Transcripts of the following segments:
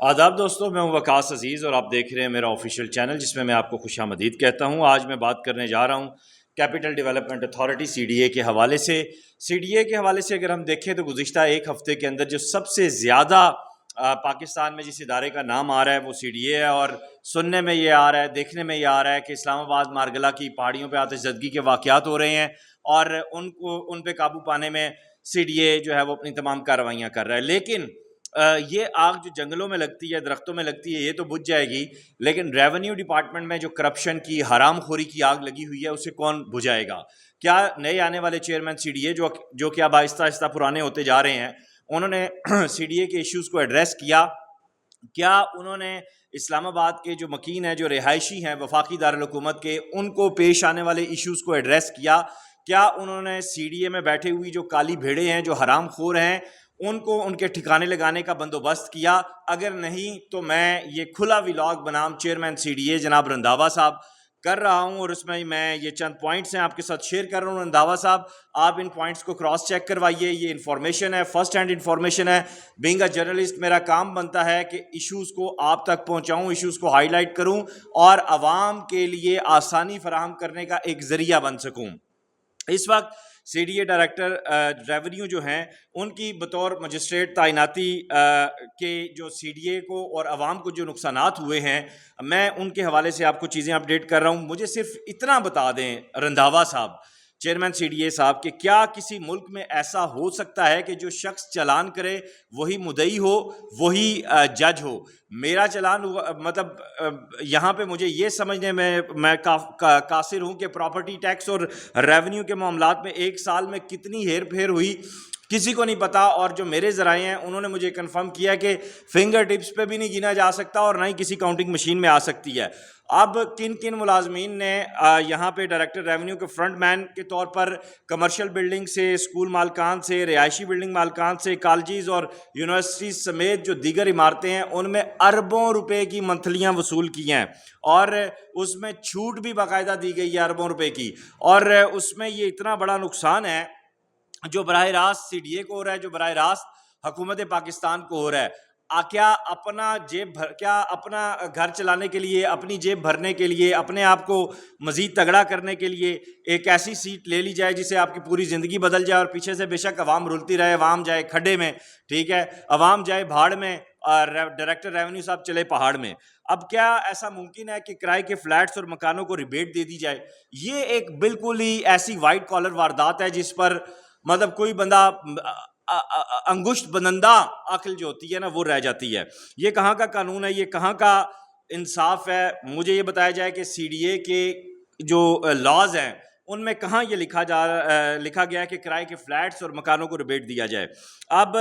آداب دوستوں، میں ہوں وقاص عزیز اور آپ دیکھ رہے ہیں میرا آفیشیل چینل جس میں میں آپ کو خوش آمدید کہتا ہوں۔ آج میں بات کرنے جا رہا ہوں کیپٹل ڈیولپمنٹ اتھارٹی CDA کے حوالے سے۔ CDA کے حوالے سے اگر ہم دیکھیں تو گزشتہ ایک ہفتے کے اندر جو سب سے زیادہ پاکستان میں جس ادارے کا نام آ رہا ہے وہ CDA ہے، اور سننے میں یہ آ رہا ہے، دیکھنے میں یہ آ رہا ہے کہ اسلام آباد مارگلہ کی پہاڑیوں پہ آتش زدگی کے واقعات ہو رہے ہیں اور ان پہ قابو پانے میں CDA جو ہے وہ اپنی تمام کارروائیاں کر رہا ہے۔ لیکن یہ آگ جو جنگلوں میں لگتی ہے، درختوں میں لگتی ہے، یہ تو بجھ جائے گی، لیکن ریونیو ڈپارٹمنٹ میں جو کرپشن کی، حرام خوری کی آگ لگی ہوئی ہے اسے کون بجھائے گا؟ کیا نئے آنے والے چیئرمین CDA جو کہ اب آہستہ آہستہ پرانے ہوتے جا رہے ہیں، انہوں نے CDA کے ایشوز کو ایڈریس کیا؟ کیا انہوں نے اسلام آباد کے جو مکین ہیں، جو رہائشی ہیں وفاقی دارالحکومت کے، ان کو پیش آنے والے ایشوز کو ایڈریس کیا؟ کیا انہوں نے CDA میں بیٹھے ہوئی جو کالی بھیڑے ہیں، جو حرام خور ہیں، ان کو ان کے ٹھکانے لگانے کا بندوبست کیا؟ اگر نہیں تو میں یہ کھلا ولاگ بنام چیئرمین CDA جناب رنداوا صاحب کر رہا ہوں، اور اس میں یہ چند پوائنٹس ہیں آپ کے ساتھ شیئر کر رہا ہوں۔ رنداوا صاحب، آپ ان پوائنٹس کو کراس چیک کروائیے، یہ انفارمیشن ہے، فرسٹ ہینڈ انفارمیشن ہے۔ بینگ اے جرنلسٹ میرا کام بنتا ہے کہ ایشوز کو آپ تک پہنچاؤں، ایشوز کو ہائی لائٹ کروں اور عوام کے لیے آسانی فراہم کرنے کا ایک ذریعہ بن سکوں۔ اس وقت CDA ڈائریکٹر ریونیو جو ہیں، ان کی بطور مجسٹریٹ تعیناتی کے جو CDA کو اور عوام کو جو نقصانات ہوئے ہیں، میں ان کے حوالے سے آپ کو چیزیں اپڈیٹ کر رہا ہوں۔ مجھے صرف اتنا بتا دیں رنداوا صاحب، چیئرمین CDA صاحب، کہ کیا کسی ملک میں ایسا ہو سکتا ہے کہ جو شخص چالان کرے وہی مدعی ہو، وہی جج ہو؟ میرا چالان مطلب یہاں پہ مجھے یہ سمجھنے میں قاصر ہوں کہ پراپرٹی ٹیکس اور ریونیو کے معاملات میں ایک سال میں کتنی ہیر پھیر ہوئی کسی کو نہیں پتا، اور جو میرے ذرائع ہیں انہوں نے مجھے کنفرم کیا کہ فنگر ٹپس پہ بھی نہیں گنا جا سکتا اور نہ ہی کسی کاؤنٹنگ مشین میں آ سکتی ہے۔ اب کن کن ملازمین نے یہاں پہ ڈائریکٹر ریونیو کے فرنٹ مین کے طور پر کمرشل بلڈنگ سے، اسکول مالکان سے، رہائشی بلڈنگ مالکان سے، کالجز اور یونیورسٹیز سمیت جو دیگر عمارتیں ہیں ان میں اربوں روپے کی منتھلیاں وصول کی ہیں، اور اس میں چھوٹ بھی باقاعدہ دی گئی ہے اربوں روپے کی، اور اس میں یہ اتنا بڑا نقصان ہے جو براہ راست CDA کو ہو رہا ہے، جو براہ راست حکومت پاکستان کو ہو رہا ہے۔ کیا اپنا گھر چلانے کے لیے، اپنی جیب بھرنے کے لیے، اپنے آپ کو مزید تگڑا کرنے کے لیے ایک ایسی سیٹ لے لی جائے جسے آپ کی پوری زندگی بدل جائے، اور پیچھے سے بے شک عوام رلتی رہے، عوام جائے کھڈے میں، ٹھیک ہے، عوام جائے بھاڑ میں، اور ڈائریکٹر ریونیو صاحب چلے پہاڑ میں؟ اب کیا ایسا ممکن ہے کہ کرائے کے فلیٹس اور مکانوں کو ریبیٹ دے دی جائے؟ یہ ایک بالکل ہی ایسی وائٹ کالر واردات ہے جس پر مطلب کوئی بندہ انگشت بنندہ عقل جو ہوتی ہے نا وہ رہ جاتی ہے۔ یہ کہاں کا قانون ہے؟ یہ کہاں کا انصاف ہے؟ مجھے یہ بتایا جائے کہ CDA کے جو لاز ہیں ان میں کہاں یہ لکھا گیا ہے کہ کرائے کے فلیٹس اور مکانوں کو ریبیٹ دیا جائے؟ اب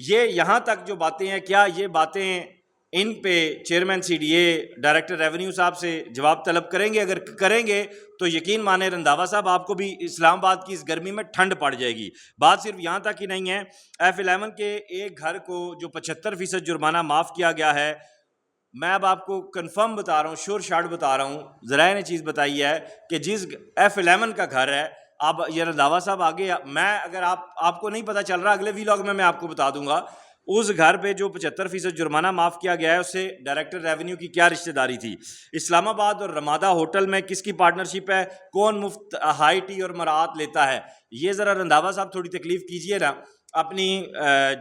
یہ یہاں تک جو باتیں ہیں، کیا یہ باتیں ان پہ چیئرمین CDA ڈائریکٹر ریونیو صاحب سے جواب طلب کریں گے؟ اگر کریں گے تو یقین مانیں رنداوا صاحب، آپ کو بھی اسلام آباد کی اس گرمی میں ٹھنڈ پڑ جائے گی۔ بات صرف یہاں تک ہی نہیں ہے، F11 کے ایک گھر کو جو 75% جرمانہ معاف کیا گیا ہے، میں اب آپ کو کنفرم بتا رہا ہوں، شور شاٹ بتا رہا ہوں، ذرائع نے چیز بتائی ہے کہ جس F11 کا گھر ہے، اب یہ رنداوا صاحب آگے میں اگر آپ کو نہیں پتا چل رہا، اگلے ویلاگ میں آپ کو بتا دوں گا، اس گھر پہ جو 75% جرمانہ معاف کیا گیا ہے اس سے ڈائریکٹر ریونیو کی کیا رشتہ داری تھی؟ اسلام آباد اور رمادہ ہوٹل میں کس کی پارٹنرشپ ہے؟ کون مفت ہائی ٹی اور مراعات لیتا ہے؟ یہ ذرا رنداوا صاحب تھوڑی تکلیف کیجئے نا، اپنی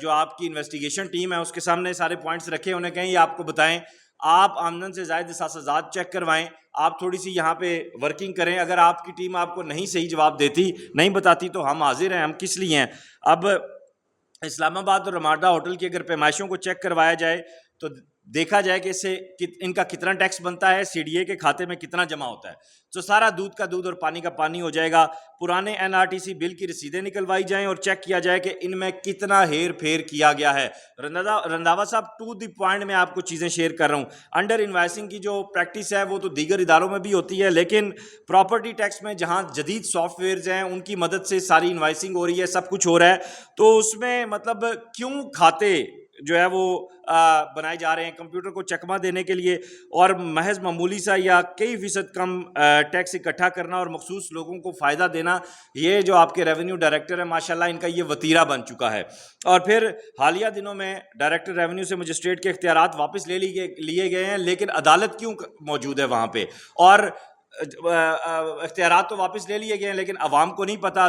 جو آپ کی انویسٹیگیشن ٹیم ہے اس کے سامنے سارے پوائنٹس رکھے، انہیں کہیں یہ آپ کو بتائیں، آپ آمدن سے زائد اثاثات چیک کروائیں، آپ تھوڑی سی یہاں پہ ورکنگ کریں۔ اگر آپ کی ٹیم آپ کو نہیں صحیح جواب دیتی، نہیں بتاتی، تو ہم حاضر ہیں، ہم کس لیے ہیں؟ اب اسلام آباد اور رمادہ ہوٹل کی اگر پیمائشوں کو چیک کروایا جائے تو دیکھا جائے کہ اس سے ان کا کتنا ٹیکس بنتا ہے، CDA کے کھاتے میں کتنا جمع ہوتا ہے، تو سارا دودھ کا دودھ اور پانی کا پانی ہو جائے گا۔ پرانے NRTC بل کی رسیدیں نکلوائی جائیں اور چیک کیا جائے کہ ان میں کتنا ہیر پھیر کیا گیا ہے۔ رنداوا صاحب ٹو دی پوائنٹ میں آپ کو چیزیں شیئر کر رہا ہوں۔ انڈر انوائسنگ کی جو پریکٹس ہے وہ تو دیگر اداروں میں بھی ہوتی ہے، لیکن پراپرٹی ٹیکس میں جہاں جدید سافٹ ویئرز ہیں ان کی مدد سے ساری انوائسنگ ہو رہی ہے، سب کچھ ہو رہا ہے، تو اس میں مطلب کیوں کھاتے جو ہے وہ بنائے جا رہے ہیں کمپیوٹر کو چکمہ دینے کے لیے، اور محض معمولی سا یا کئی فیصد کم ٹیکس اکٹھا کرنا اور مخصوص لوگوں کو فائدہ دینا، یہ جو آپ کے ریونیو ڈائریکٹر ہیں ماشاءاللہ ان کا یہ وتیرہ بن چکا ہے۔ اور پھر حالیہ دنوں میں ڈائریکٹر ریونیو سے مجسٹریٹ کے اختیارات واپس لیے گئے ہیں، لیکن عدالت کیوں موجود ہے وہاں پہ؟ اور اختیارات تو واپس لے لیے گئے ہیں لیکن عوام کو نہیں پتہ،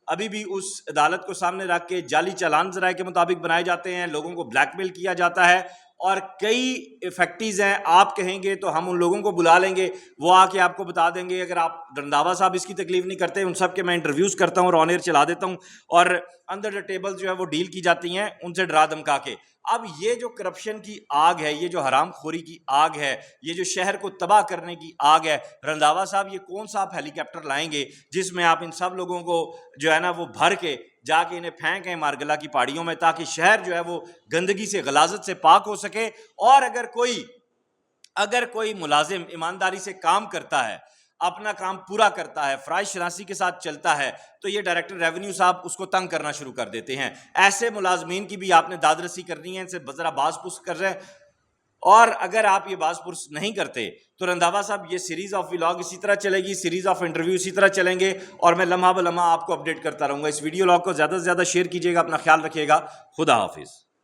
ابھی بھی اس عدالت کو سامنے رکھ کے جعلی چالان ذرائع کے مطابق بنائے جاتے ہیں، لوگوں کو بلیک میل کیا جاتا ہے، اور کئی فیکٹریز ہیں، آپ کہیں گے تو ہم ان لوگوں کو بلا لیں گے، وہ آ کے آپ کو بتا دیں گے۔ اگر آپ رنداوا صاحب اس کی تکلیف نہیں کرتے، ان سب کے میں انٹرویوز کرتا ہوں اور آن ایئر چلا دیتا ہوں، اور اندر دا ٹیبل جو ہے وہ ڈیل کی جاتی ہیں ان سے ڈرا دھمکا کے۔ اب یہ جو کرپشن کی آگ ہے، یہ جو حرام خوری کی آگ ہے، یہ جو شہر کو تباہ کرنے کی آگ ہے، رنداوا صاحب یہ کون سا آپ ہیلی کاپٹر لائیں گے جس میں آپ ان سب لوگوں کو جو ہے نا وہ بھر کے جا کے انہیں پھینکیں مارگلہ کی پہاڑیوں میں، تاکہ شہر جو ہے وہ گندگی سے غلاظت سے پاک ہو سکے؟ اور اگر کوئی ملازم ایمانداری سے کام کرتا ہے، اپنا کام پورا کرتا ہے، فرائض شناسی کے ساتھ چلتا ہے، تو یہ ڈائریکٹر ریونیو صاحب اس کو تنگ کرنا شروع کر دیتے ہیں۔ ایسے ملازمین کی بھی آپ نے داد رسی کرنی ہے، ان سے ذرا باز پرس کر رہے ہیں، اور اگر آپ یہ باز پرس نہیں کرتے تو رنداوا صاحب یہ سیریز آف ولاگ اسی طرح چلے گی، سیریز آف انٹرویو اسی طرح چلیں گے، اور میں لمحہ بلمحہ آپ کو اپڈیٹ کرتا رہوں گا۔ اس ویڈیو لاگ کو زیادہ سے زیادہ شیئر کیجیے گا، اپنا خیال رکھیے گا، خدا حافظ۔